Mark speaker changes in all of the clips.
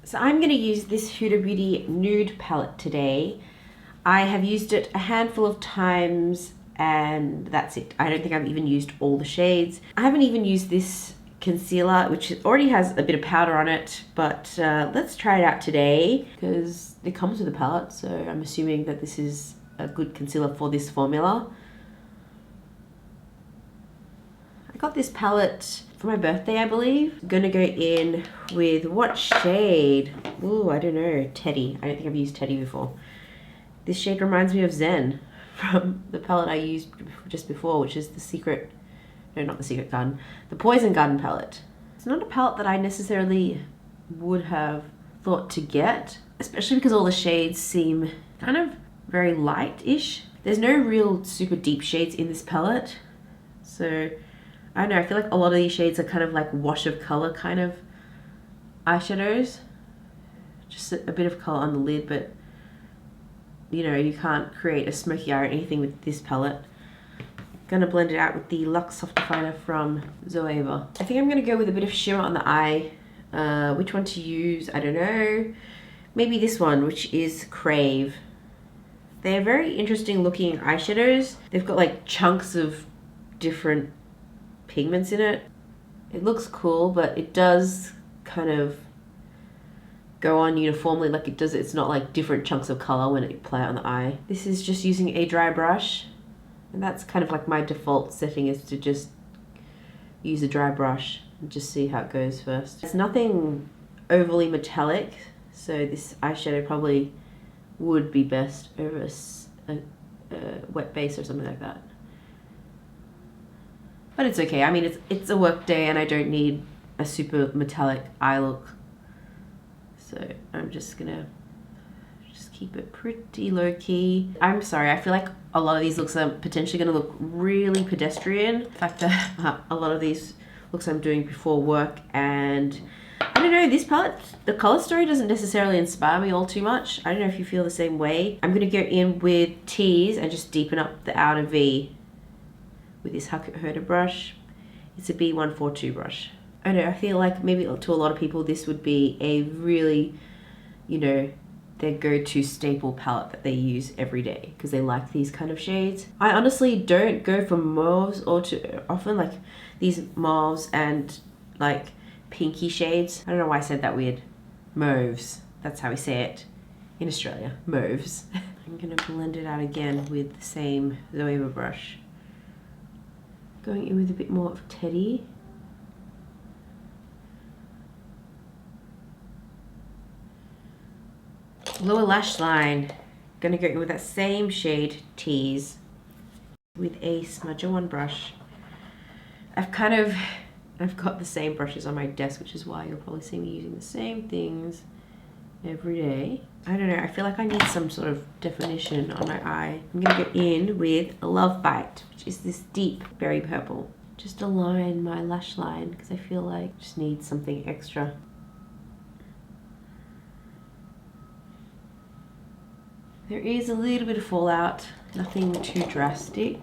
Speaker 1: So I'm going to use this Huda Beauty Nude palette today. I have used it a handful of times and that's it. I don't think I've even used all the shades. I haven't even used this concealer, which already has a bit of powder on it, but let's try it out today because it comes with a palette, so I'm assuming that this is a good concealer for this formula. I got this palette for my birthday, I believe. I'm gonna go in with what shade? Ooh, I don't know, Teddy. I don't think I've used Teddy before. This shade reminds me of Zen from the palette I used just before, which is the Secret, no, not the Secret Garden, the Poison Garden palette. It's not a palette that I necessarily would have thought to get, especially because all the shades seem kind of very light-ish. There's no real super deep shades in this palette, so I don't know, I feel like a lot of these shades are kind of like wash of color kind of eyeshadows. Just a bit of color on the lid, but you know, you can't create a smoky eye or anything with this palette. Gonna blend it out with the Luxe Soft Definer from Zoeva. I think I'm gonna go with a bit of shimmer on the eye. Which one to use, I don't know. Maybe this one, which is Crave. They're very interesting looking eyeshadows. They've got like chunks of different pigments in it. It looks cool, but it does kind of go on uniformly like it does. It's not like different chunks of color when it play on the eye. This is just using a dry brush, and that's kind of like my default setting, is to just use a dry brush and just see how it goes first. It's nothing overly metallic, so this eyeshadow probably would be best over a wet base or something like that. But it's okay. I mean, it's a work day and I don't need a super metallic eye look. So I'm just gonna keep it pretty low key. I'm sorry, I feel like a lot of these looks are potentially gonna look really pedestrian. The fact that a lot of these looks I'm doing before work, and I don't know, this palette, the color story doesn't necessarily inspire me all too much. I don't know if you feel the same way. I'm gonna go in with Tease and just deepen up the outer V with this Huda brush. It's a B142 brush. I don't know, I feel like maybe to a lot of people this would be a really, you know, their go-to staple palette that they use every day because they like these kind of shades. I honestly don't go for mauves all too often, like these mauves and like pinky shades. I don't know why I said that weird. Mauves, that's how we say it in Australia, mauves. I'm gonna blend it out again with the same Zoeva brush. Going in with a bit more of Teddy. Lower lash line. Gonna go in with that same shade, Tease, with a smudger one brush. I've got the same brushes on my desk, which is why you'll probably see me using the same things every day. I don't know, I feel like I need some sort of definition on my eye. I'm gonna go in with a Love Bite, which is this deep berry purple. Just align my lash line because I feel like I just need something extra. There is a little bit of fallout, nothing too drastic.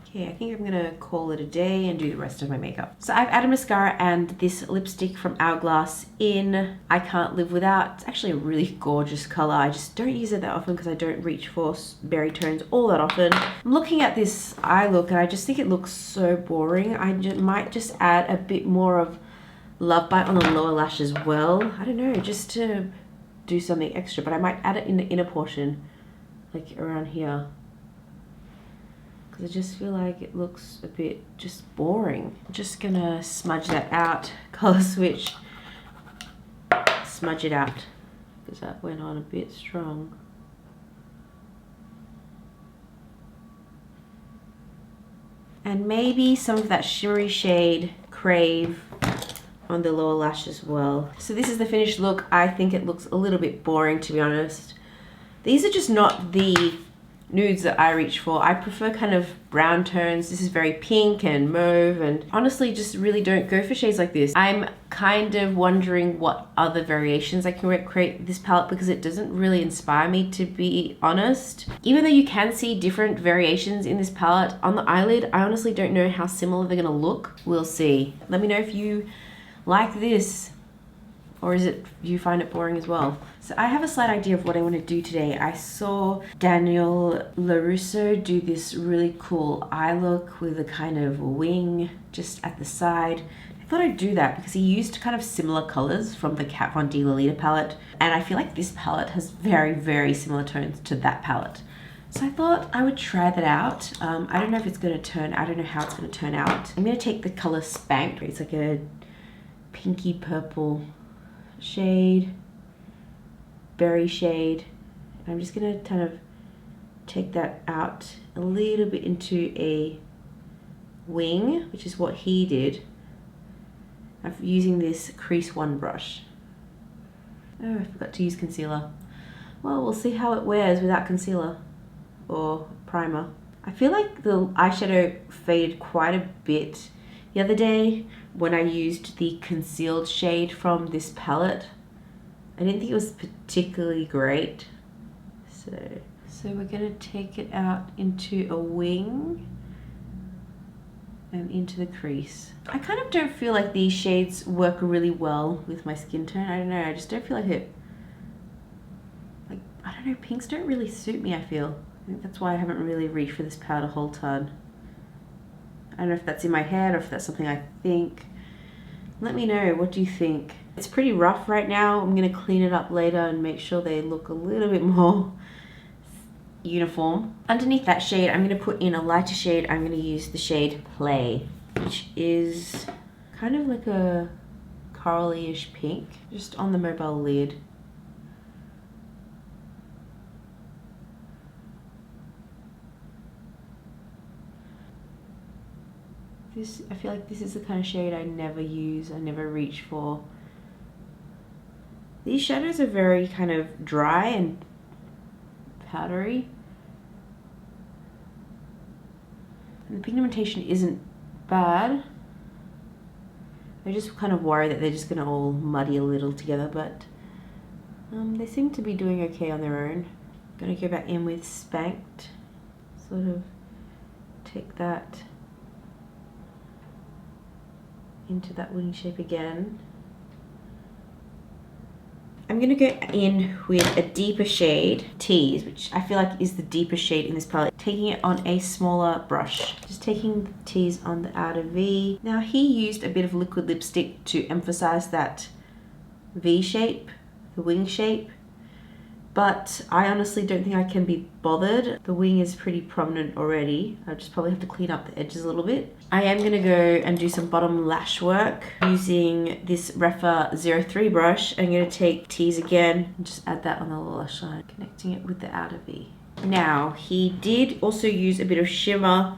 Speaker 1: Okay, I think I'm gonna call it a day and do the rest of my makeup. So I've added mascara and this lipstick from Hourglass in I Can't Live Without. It's actually a really gorgeous color. I just don't use it that often because I don't reach for berry tones all that often. I'm looking at this eye look and I just think it looks so boring. I might just add a bit more of Love Bite on the lower lash as well. I don't know, just to do something extra, but I might add it in the inner portion, like around here. Because I just feel like it looks a bit just boring. I'm just gonna smudge that out, color switch, smudge it out, because that went on a bit strong. And maybe some of that shimmery shade, Crave, on the lower lash as well. So this is the finished look. I think it looks a little bit boring, to be honest. These are just not the nudes that I reach for. I prefer kind of brown tones. This is very pink and mauve, and honestly just really don't go for shades like this. I'm kind of wondering what other variations I can create with this palette because it doesn't really inspire me, to be honest. Even though you can see different variations in this palette on the eyelid, I honestly don't know how similar they're gonna look. We'll see. Let me know if you like this Or is it you find it boring as well? So I have a slight idea of what I want to do today. I saw Daniel LaRusso do this really cool eye look with a kind of wing just at the side. I thought I'd do that because he used kind of similar colors from the Kat Von D Lolita palette. And I feel like this palette has very, very similar tones to that palette. So I thought I would try that out. I don't know if it's going to turn, I don't know how it's going to turn out. I'm going to take the color Spank. It's like a pinky purple shade, berry shade. I'm just going to kind of take that out a little bit into a wing, which is what he did. I'm using this Crease 1 brush. Oh, I forgot to use concealer. Well, we'll see how it wears without concealer or primer. I feel like the eyeshadow faded quite a bit the other day when I used the concealed shade from this palette. I didn't think it was particularly great. So we're gonna take it out into a wing and into the crease. I kind of don't feel like these shades work really well with my skin tone. I don't know, I just don't feel like it, like, I don't know, pinks don't really suit me, I feel. I think that's why I haven't really reached for this powder whole ton. I don't know if that's in my head or if that's something I think. Let me know, what do you think? It's pretty rough right now. I'm gonna clean it up later and make sure they look a little bit more uniform. Underneath that shade, I'm gonna put in a lighter shade. I'm gonna use the shade Play, which is kind of like a corally-ish pink, just on the mobile lid. I feel like this is the kind of shade I never use, I never reach for. These shadows are very kind of dry and powdery. And the pigmentation isn't bad. I just kind of worry that they're just gonna all muddy a little together, but they seem to be doing okay on their own. Gonna go back in with Spanked, sort of take that into that wing shape again. I'm gonna go in with a deeper shade, Tease, which I feel like is the deepest shade in this palette. Taking it on a smaller brush. Just taking Tease on the outer V. Now he used a bit of liquid lipstick to emphasize that V shape, the wing shape. But I honestly don't think I can be bothered. The wing is pretty prominent already. I just probably have to clean up the edges a little bit. I am gonna go and do some bottom lash work using this Refa 03 brush. I'm gonna take Tease again and just add that on the lash line, connecting it with the outer V. Now, he did also use a bit of shimmer,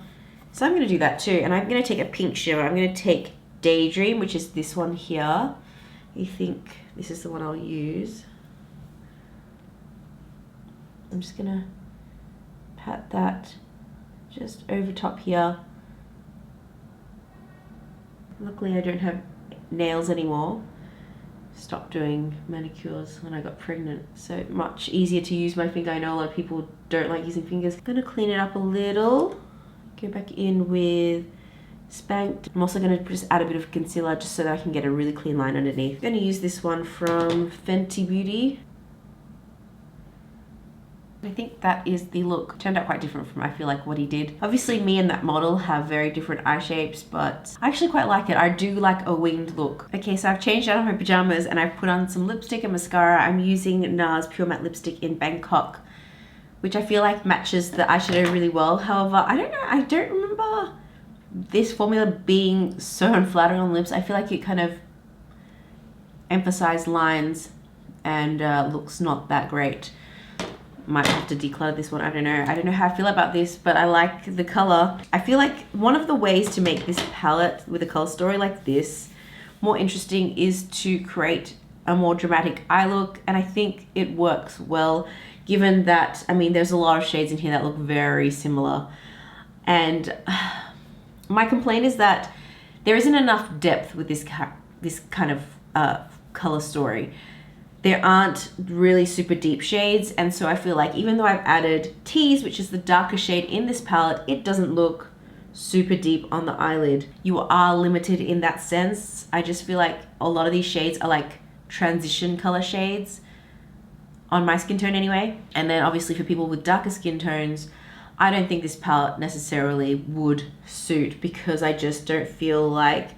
Speaker 1: so I'm gonna do that too. And I'm gonna take a pink shimmer. I'm gonna take Daydream, which is this one here. I think this is the one I'll use. I'm just gonna pat that just over top here. Luckily I don't have nails anymore. Stopped doing manicures when I got pregnant, so much easier to use my finger. I know a lot of people don't like using fingers. I'm gonna clean it up a little. Go back in with Spanked. I'm also gonna just add a bit of concealer just so that I can get a really clean line underneath. I'm gonna use this one from Fenty Beauty. I think that is the look. Turned out quite different from, I feel like, what he did. Obviously me and that model have very different eye shapes, but I actually quite like it. I do like a winged look. Okay, so I've changed out of my pajamas and I've put on some lipstick and mascara. I'm using NARS Pure Matte Lipstick in Bangkok, which I feel like matches the eyeshadow really well. However, I don't know, I don't remember this formula being so unflattering on lips. I feel like it kind of emphasized lines and looks not that great. Might have to declutter this one, I don't know. I don't know how I feel about this, but I like the color. I feel like one of the ways to make this palette with a color story like this more interesting is to create a more dramatic eye look, and I think it works well, given that, I mean, there's a lot of shades in here that look very similar. And my complaint is that there isn't enough depth with this kind of color story. There aren't really super deep shades, and so I feel like even though I've added Tease, which is the darker shade in this palette, it doesn't look super deep on the eyelid. You are limited in that sense. I just feel like a lot of these shades are like transition color shades on my skin tone anyway. And then obviously for people with darker skin tones, I don't think this palette necessarily would suit because I just don't feel like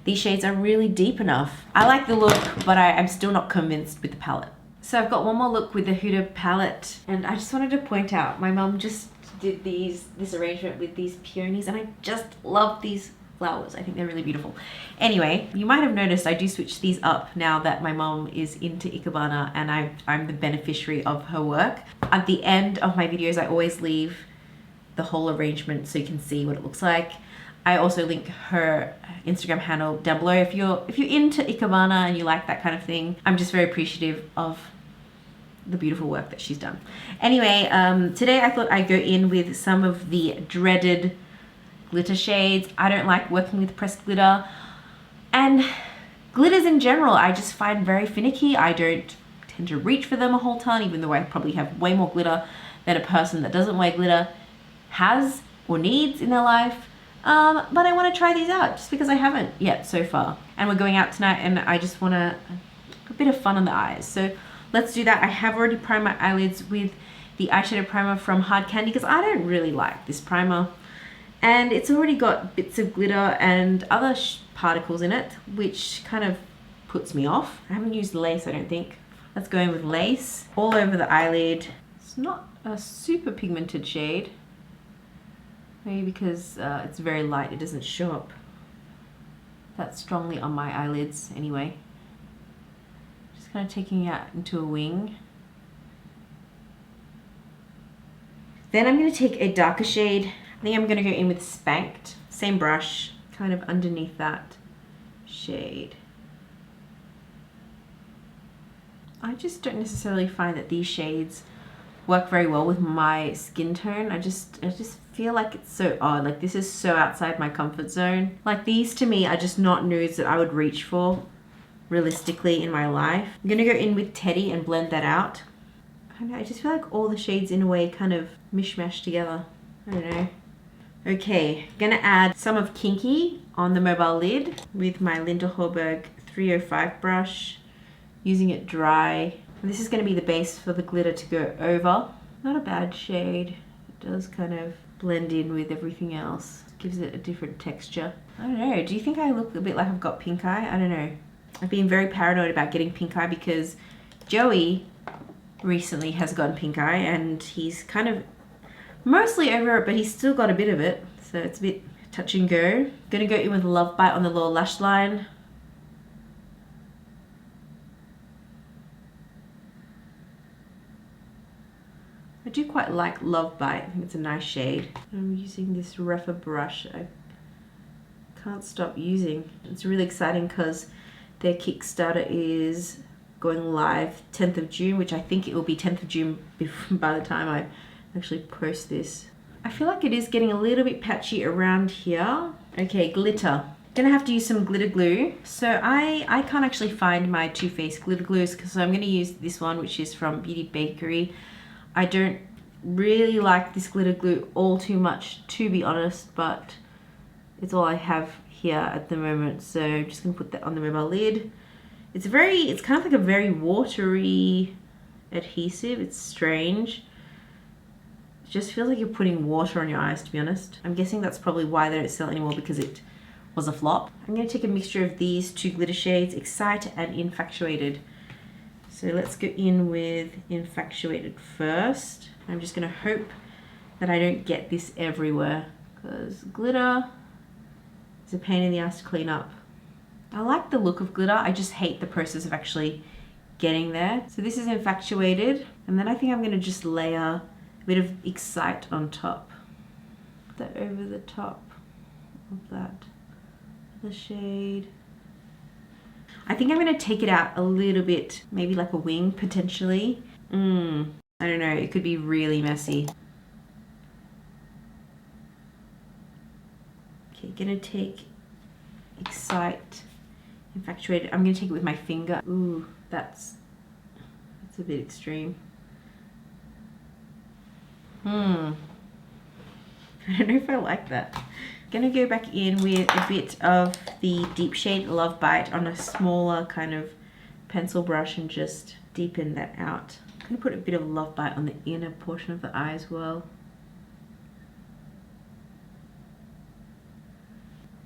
Speaker 1: these shades are really deep enough. I like the look, but I'm still not convinced with the palette. So I've got one more look with the Huda palette, and I just wanted to point out, my mum just did this arrangement with these peonies, and I just love these flowers. I think they're really beautiful. Anyway, you might have noticed I do switch these up now that my mum is into Ikebana and I'm the beneficiary of her work. At the end of my videos, I always leave the whole arrangement so you can see what it looks like. I also link her Instagram handle down below if you're into Ikebana and you like that kind of thing. I'm just very appreciative of the beautiful work that she's done. Anyway, today I thought I'd go in with some of the dreaded glitter shades. I don't like working with pressed glitter, and glitters in general I just find very finicky. I don't tend to reach for them a whole ton, even though I probably have way more glitter than a person that doesn't wear glitter has or needs in their life. But I want to try these out just because I haven't yet so far. And we're going out tonight and I just want a bit of fun on the eyes. So let's do that. I have already primed my eyelids with the eyeshadow primer from Hard Candy because I don't really like this primer. And it's already got bits of glitter and other particles in it, which kind of puts me off. I haven't used lace, I don't think. Let's go in with lace all over the eyelid. It's not a super pigmented shade. Maybe because it's very light, it doesn't show up that strongly on my eyelids anyway. Just kind of taking it out into a wing. Then I'm going to take a darker shade. I think I'm going to go in with Spanked. Same brush, kind of underneath that shade. I just don't necessarily find that these shades work very well with my skin tone. I just feel like it's so odd. Like this is so outside my comfort zone. Like these to me are just not nudes that I would reach for realistically in my life. I'm gonna go in with Teddy and blend that out. I don't know, I just feel like all the shades in a way kind of mishmash together. I don't know. Okay, gonna add some of Kinky on the mobile lid with my Linda Hallberg 305 brush, using it dry. And this is going to be the base for the glitter to go over. Not a bad shade. It does kind of blend in with everything else. Gives it a different texture. I don't know. Do you think I look a bit like I've got pink eye? I don't know. I've been very paranoid about getting pink eye because Joey recently has gotten pink eye and he's kind of mostly over it, but he's still got a bit of it. So it's a bit touch and go. Gonna go in with Love Bite on the lower lash line. I do quite like Love Bite. I think it's a nice shade. I'm using this rougher brush I can't stop using. It's really exciting because their Kickstarter is going live 10th of June, which I think it will be 10th of June by the time I actually post this. I feel like it is getting a little bit patchy around here. Okay, glitter. Gonna have to use some glitter glue. So I can't actually find my Too Faced glitter glues, so I'm gonna use this one, which is from Beauty Bakery. I don't really like this glitter glue all too much, to be honest, but it's all I have here at the moment. So I'm just gonna put that on the mobile lid. It's kind of like a very watery adhesive. It's strange. It just feels like you're putting water on your eyes, to be honest. I'm guessing that's probably why they don't sell it anymore, because it was a flop. I'm gonna take a mixture of these two glitter shades, Excite and Infatuated. So let's go in with Infatuated first. I'm just gonna hope that I don't get this everywhere, because glitter is a pain in the ass to clean up. I like the look of glitter, I just hate the process of actually getting there. So this is Infatuated, and then I think I'm gonna just layer a bit of Excite on top. Put that over the top of that, the shade. I think I'm gonna take it out a little bit, maybe like a wing potentially. I don't know, it could be really messy. Okay, gonna take Excite, Infatuated. I'm gonna take it with my finger. Ooh, that's a bit extreme. I don't know if I like that. Gonna go back in with a bit of the deep shade Love Bite on a smaller kind of pencil brush and just deepen that out. I'm gonna put a bit of Love Bite on the inner portion of the eye as well.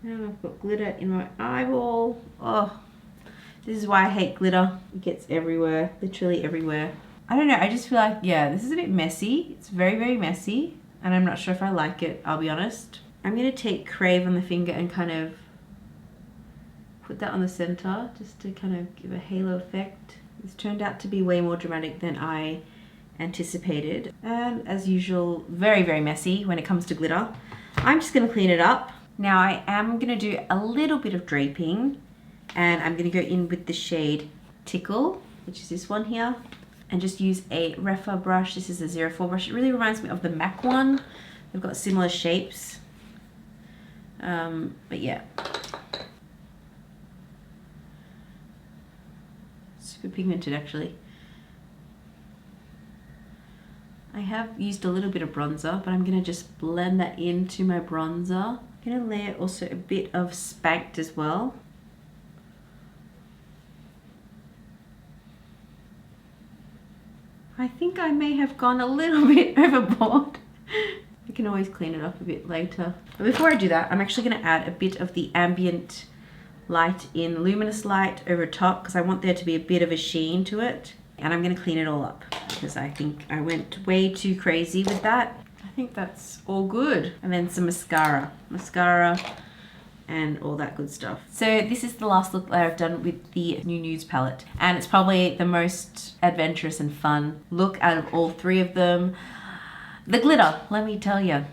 Speaker 1: And I've got glitter in my eyeball. Oh, this is why I hate glitter. It gets everywhere, literally everywhere. I don't know, I just feel like, yeah, this is a bit messy. It's very, very messy, and I'm not sure if I like it, I'll be honest. I'm gonna take Crave on the finger and kind of put that on the center, just to kind of give a halo effect. This turned out to be way more dramatic than I anticipated. And as usual, very, very messy when it comes to glitter. I'm just gonna clean it up. Now I am gonna do a little bit of draping, and I'm gonna go in with the shade Tickle, which is this one here, and just use a Refa brush. This is a 04 brush. It really reminds me of the MAC one. They've got similar shapes. But yeah. Super pigmented actually. I have used a little bit of bronzer, but I'm gonna just blend that into my bronzer. I'm gonna layer also a bit of Spanked as well. I think I may have gone a little bit overboard. I can always clean it up a bit later. But before I do that, I'm actually gonna add a bit of the ambient light in Luminous Light over top, because I want there to be a bit of a sheen to it. And I'm gonna clean it all up, because I think I went way too crazy with that. I think that's all good. And then some mascara. Mascara and all that good stuff. So this is the last look that I've done with the New Nudes palette. And it's probably the most adventurous and fun look out of all three of them. The glitter, let me tell you.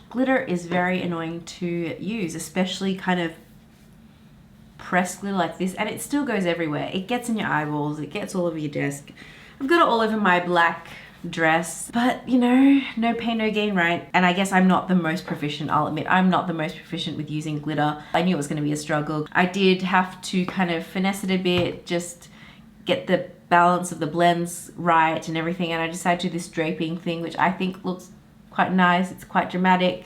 Speaker 1: Glitter is very annoying to use, especially kind of pressed glitter like this, and it still goes everywhere. It gets in your eyeballs, it gets all over your desk. I've got it all over my black dress, but you know, no pain, no gain, right? And I guess I'm not the most proficient, I'll admit, I'm not the most proficient with using glitter. I knew it was gonna be a struggle. I did have to kind of finesse it a bit, just get the balance of the blends right and everything, and I decided to do this draping thing, which I think looks quite nice. It's quite dramatic,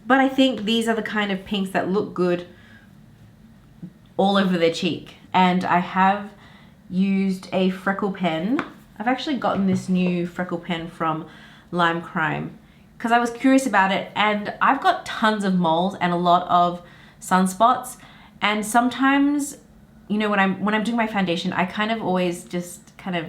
Speaker 1: but I think these are the kind of pinks that look good all over their cheek. And I have used a freckle pen. I've actually gotten this new freckle pen from Lime Crime because I was curious about it, and I've got tons of moles and a lot of sunspots, and sometimes, you know, when I'm doing my foundation, I kind of always just kind of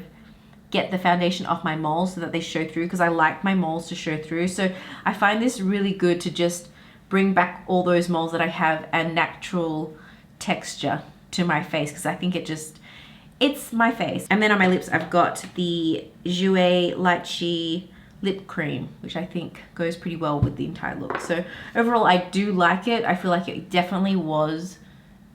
Speaker 1: get the foundation off my moles so that they show through, because I like my moles to show through. So I find this really good to just bring back all those moles that I have and natural texture to my face, because I think it's my face. And then on my lips, I've got the Jouer Lychee lip cream, which I think goes pretty well with the entire look. So overall, I do like it. I feel like it definitely was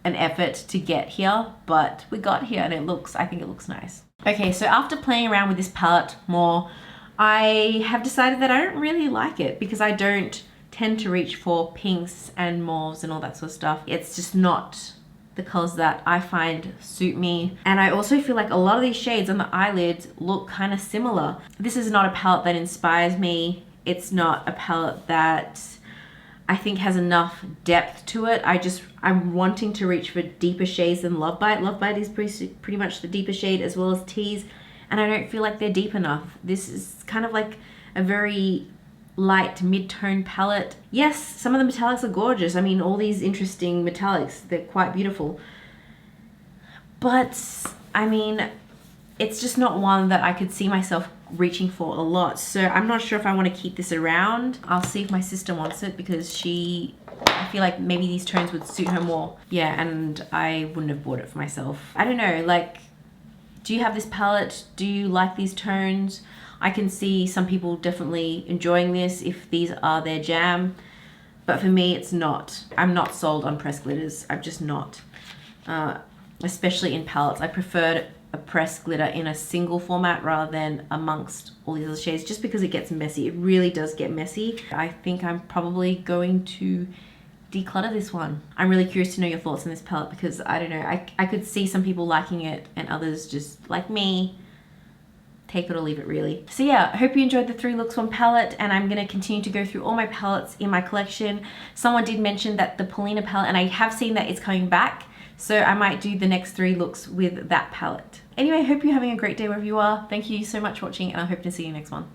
Speaker 1: an effort to get here, but we got here, and I think it looks nice. Okay, so after playing around with this palette more, I have decided that I don't really like it, because I don't tend to reach for pinks and mauves and all that sort of stuff. It's just not the colors that I find suit me. And I also feel like a lot of these shades on the eyelids look kind of similar. This is not a palette that inspires me. It's not a palette that I think has enough depth to it. I'm wanting to reach for deeper shades than Love Bite. Love Bite is pretty much the deeper shade, as well as Tease, and I don't feel like they're deep enough. This is kind of like a very light mid-tone palette. Yes, some of the metallics are gorgeous. I mean, all these interesting metallics, they're quite beautiful. But, I mean, it's just not one that I could see myself reaching for a lot. So I'm not sure if I want to keep this around. I'll see if my sister wants it, because I feel like maybe these tones would suit her more. Yeah, and I wouldn't have bought it for myself. I don't know, like, do you have this palette? Do you like these tones? I can see some people definitely enjoying this if these are their jam, but for me, it's not. I'm not sold on pressed glitters. I'm just not, especially in palettes. I prefer a pressed glitter in a single format rather than amongst all these other shades, just because it gets messy. It really does get messy. I think I'm probably going to declutter this one. I'm really curious to know your thoughts on this palette, because I don't know, I could see some people liking it and others just like me, take it or leave it, really. So yeah, I hope you enjoyed the 3 looks 1 palette, and I'm gonna continue to go through all my palettes in my collection. Someone did mention that the Polina palette, and I have seen that it's coming back,
Speaker 2: So I might do the next 3 looks with that palette. Anyway, I hope you're having a great day wherever you are. Thank you so much for watching, and I hope to see you next one.